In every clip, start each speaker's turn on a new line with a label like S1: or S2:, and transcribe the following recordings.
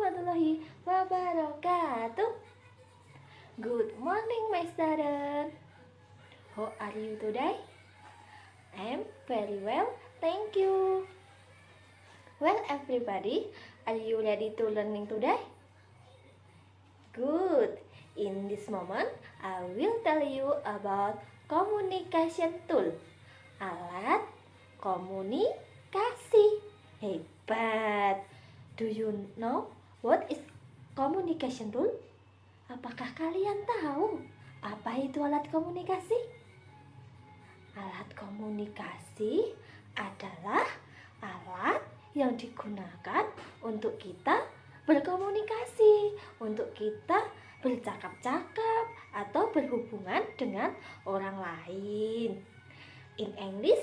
S1: warahmatullahi wabarakatuh. Good morning, my student. How are you today? I'm very well, thank you. Well, everybody, are you ready to learning today? Good. In this moment, I will tell you about communication tool. Alat komunikasi. Hebat. Do you know what is communication tool? Apakah kalian tahu apa itu alat komunikasi? Alat komunikasi adalah alat yang digunakan untuk kita berkomunikasi, untuk kita bercakap-cakap atau berhubungan dengan orang lain. In English,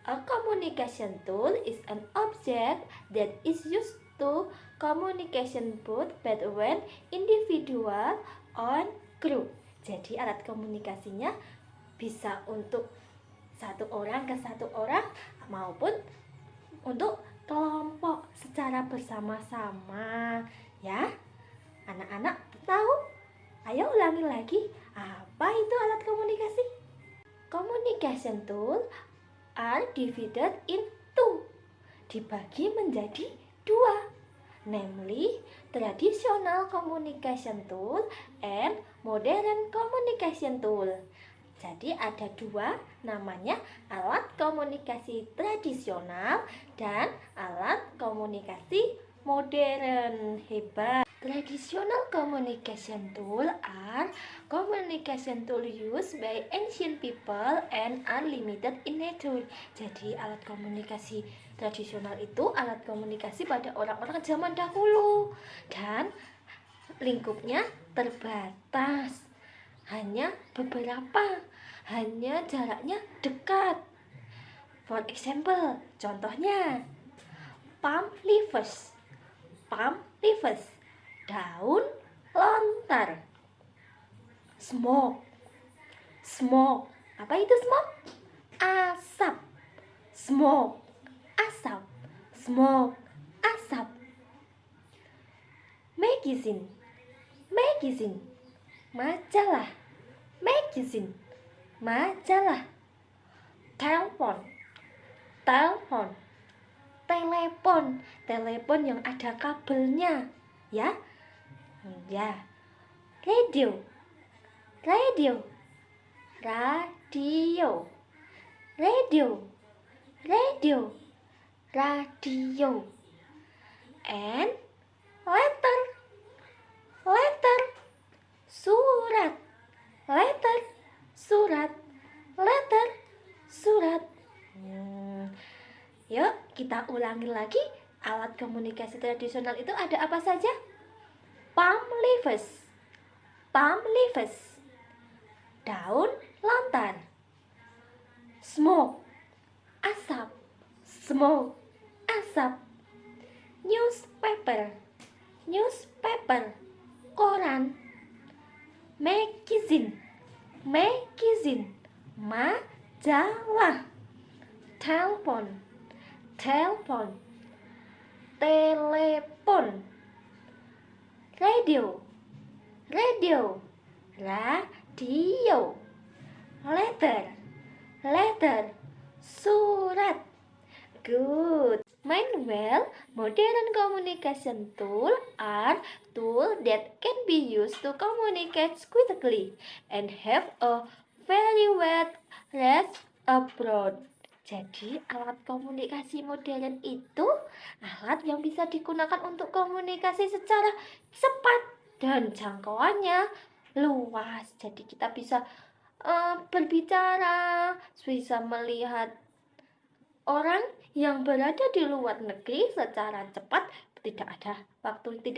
S1: a communication tool is an object that is used to communication both between individual and group. Jadi alat komunikasinya bisa untuk satu orang ke satu orang maupun untuk kelompok secara bersama-sama. Ya, anak-anak tahu? Ayo ulangi lagi, apa itu alat komunikasi? Communication tool are divided in two, dibagi menjadi dua, namely traditional communication tool and modern communication tool. Jadi ada dua, namanya alat komunikasi tradisional dan alat komunikasi modern. Hebat. Traditional communication tool are communication tool used by ancient people and are limited in nature. Jadi alat komunikasi tradisional itu alat komunikasi pada orang-orang zaman dahulu dan lingkupnya terbatas, hanya beberapa, hanya jaraknya dekat. For example, contohnya palm leaves, daun lontar. Smoke, apa itu smoke? Asap. Smoke, asap. Smoke, asap. Magazine, majalah. Magazine, majalah. Telepon yang ada kabelnya, ya. Radio, and letter, surat. Yuk kita ulangi lagi, alat komunikasi tradisional itu ada apa saja? Palm leaves, daun lontar. Smoke, asap. Newspaper, koran. Magazine, majalah. Telepon, telepon. Radio, letter, surat. Good. Meanwhile, modern communication tool are tools that can be used to communicate quickly and have a very wide range abroad. Jadi alat komunikasi modern itu alat yang bisa digunakan untuk komunikasi secara cepat dan jangkauannya luas. Jadi kita bisa berbicara, bisa melihat orang yang berada di luar negeri secara cepat, tidak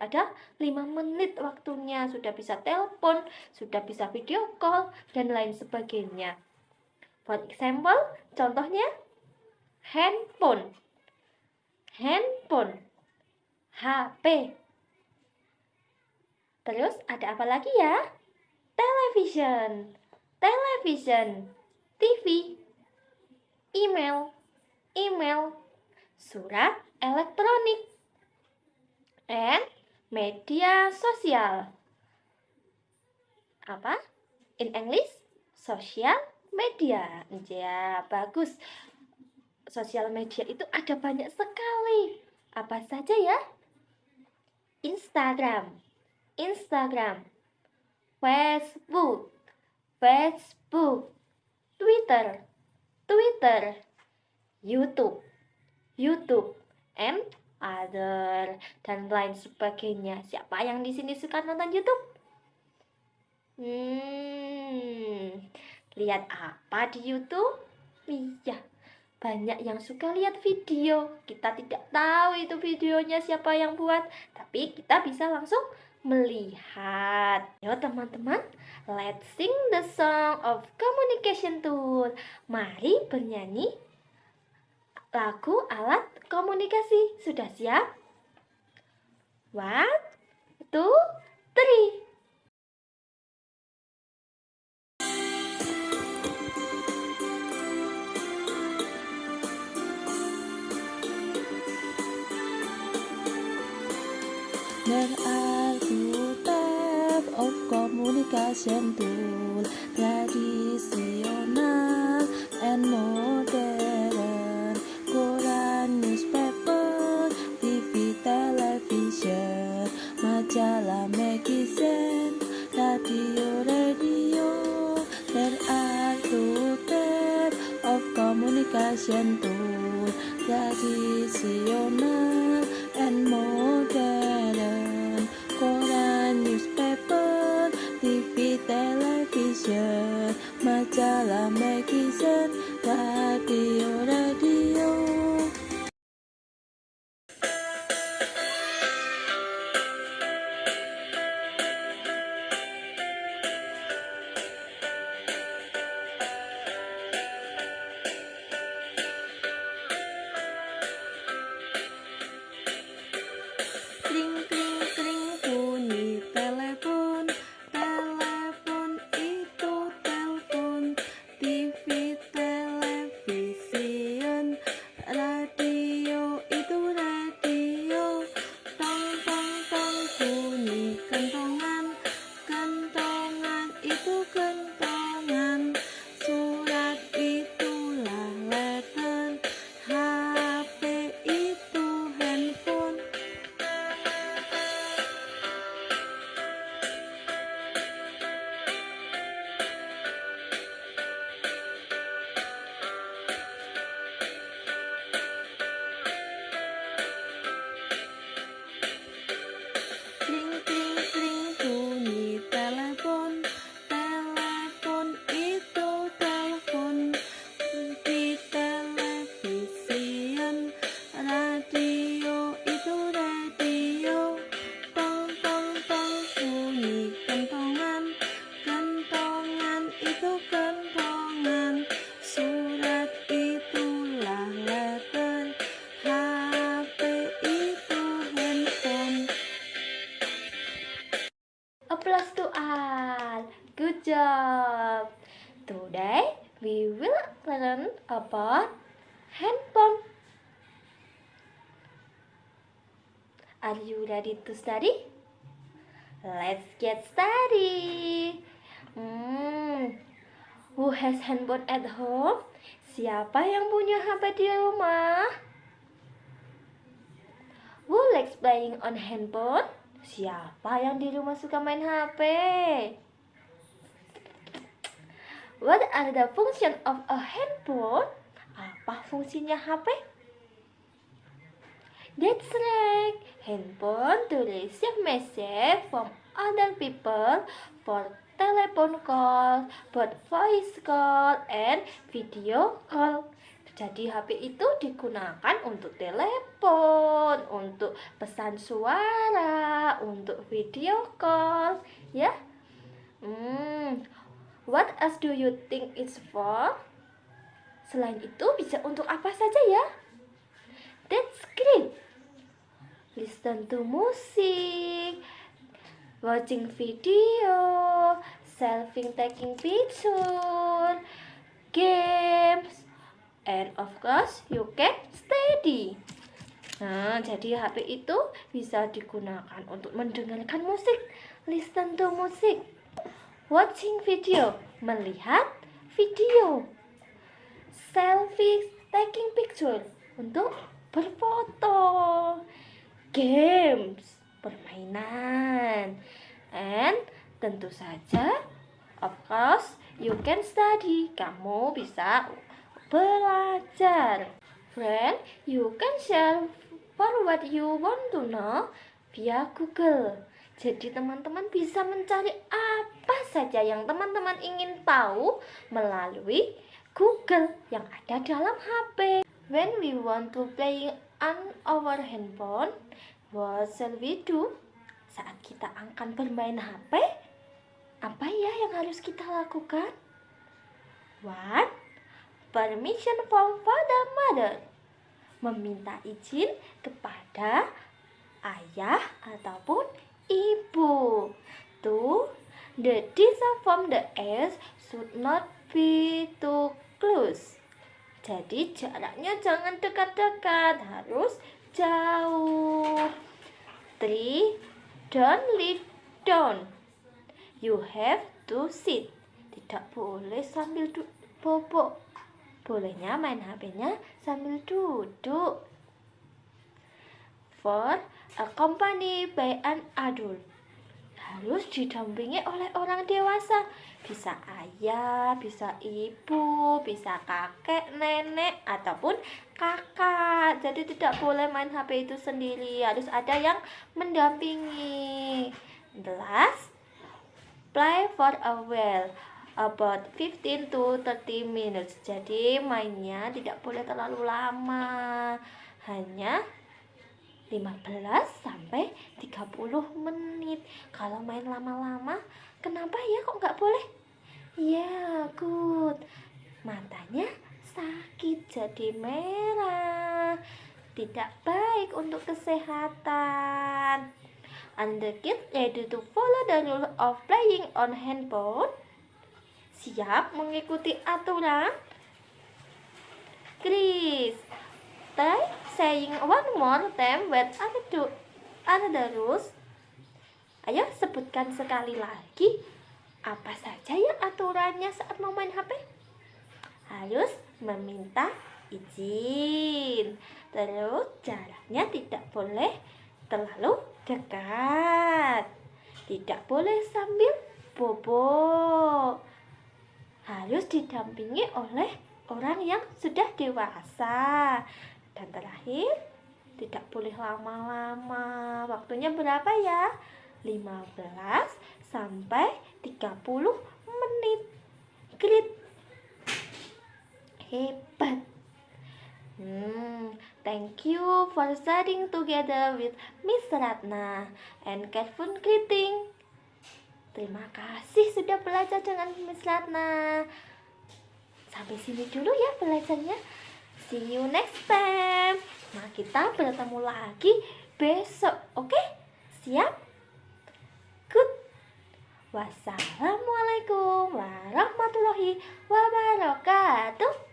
S1: ada 5 menit waktunya, sudah bisa telepon, sudah bisa video call dan lain sebagainya. For example, contohnya handphone, HP. Terus ada apa lagi ya? Television, TV, email, surat elektronik, and media sosial. Apa? In English, social media. Ya, bagus. Sosial media itu ada banyak sekali. Apa saja ya? Instagram, Facebook, Twitter, YouTube, and other, dan lain sebagainya. Siapa yang di sini suka nonton YouTube? Lihat apa di YouTube? Iya, banyak yang suka lihat video. Kita tidak tahu itu videonya siapa yang buat, tapi kita bisa langsung melihat. Yo teman-teman, let's sing the song of communication tool. Mari bernyanyi lagu alat komunikasi. Sudah siap? 1, 2, 3.
S2: There are two types of communication tool, traditional and modern. Koran, newspaper, TV, television, majalah, magazine, radio. There are two types of communication tool, traditional and modern. Koran, newspaper, TV, television, majalah, magazine, radio. Kring kring kring bunyi telepon, telepon itu telepon, TV television, radio itu radio, tong tong tong bunyi kentongan, kentongan itu kentongan, surat itulah letter, HP itu handphone. Kring kring kring bunyi telepon, telepon itu telepon, di television, radio itu radio, tong tong tong bunyi kentongan, kentongan itu kentongan, surat itulah letter, HP itu handphone.
S1: Applause to all. Good job. Today we will learn about handphone. Are you ready to study? Let's get started. Who has handphone at home? Siapa yang punya HP di rumah? Who likes playing on handphone? Siapa yang di rumah suka main HP? What are the function of a handphone? Apa fungsinya HP? That's right. Handphone to receive message from other people, for telephone call, for voice call, and video call. Jadi HP itu digunakan untuk telepon, untuk pesan suara, untuk video call, ya. What else do you think it's for? Selain itu bisa untuk apa saja ya? That's great. Listen to music, watching video, selfie, taking picture, games, and of course you can study. Nah, jadi HP itu bisa digunakan untuk mendengarkan musik, listen to music, watching video, melihat video, selfie, taking picture, untuk berfoto, games, permainan, and tentu saja, of course, you can study. Kamu bisa belajar. Friend, you can share for what you want to know via Google. Jadi teman-teman bisa mencari apa saja yang teman-teman ingin tahu melalui Google yang ada dalam HP. When we want to play on our handphone, what shall we do? Saat kita akan bermain HP, apa ya yang harus kita lakukan? One, permission from father mother. Meminta izin kepada ayah ataupun ibu. Two, the distance from the edge should not be too close. Jadi jaraknya jangan dekat-dekat, harus jauh. Three, don't lie down. You have to sit. Tidak boleh sambil bobok. Bolehnya main HP-nya sambil duduk. For accompany by an adult. Harus didampingi oleh orang dewasa. Bisa ayah, bisa ibu, bisa kakek, nenek, ataupun kakak. Jadi tidak boleh main HP itu sendiri. Harus ada yang mendampingi. The last, play for a while. About 15 to 30 minutes. Jadi mainnya tidak boleh terlalu lama. Hanya 15 sampai 30 menit. Kalau main lama-lama, kenapa ya kok nggak boleh? Ya, good. Matanya sakit jadi merah. Tidak baik untuk kesehatan. And the kids ready to follow the rule of playing on handphone? Siap mengikuti aturan? Chris, try saying one more time what are the rules. Ayo sebutkan sekali lagi. Apa saja ya aturannya saat mau main HP? Harus meminta izin. Terus jaraknya tidak boleh terlalu dekat. Tidak boleh sambil bobo. Harus didampingi oleh orang yang sudah dewasa. Dan terakhir, tidak boleh lama-lama. Waktunya berapa ya? 15 sampai 30 menit. Great. Hebat. Thank you for studying together with Miss Ratna and careful greeting. Terima kasih sudah belajar dengan Miss Ratna. Sampai sini dulu ya belajarnya. See you next time. Nah, kita bertemu lagi besok. Oke? Siap? Good. Wassalamualaikum warahmatullahi wabarakatuh.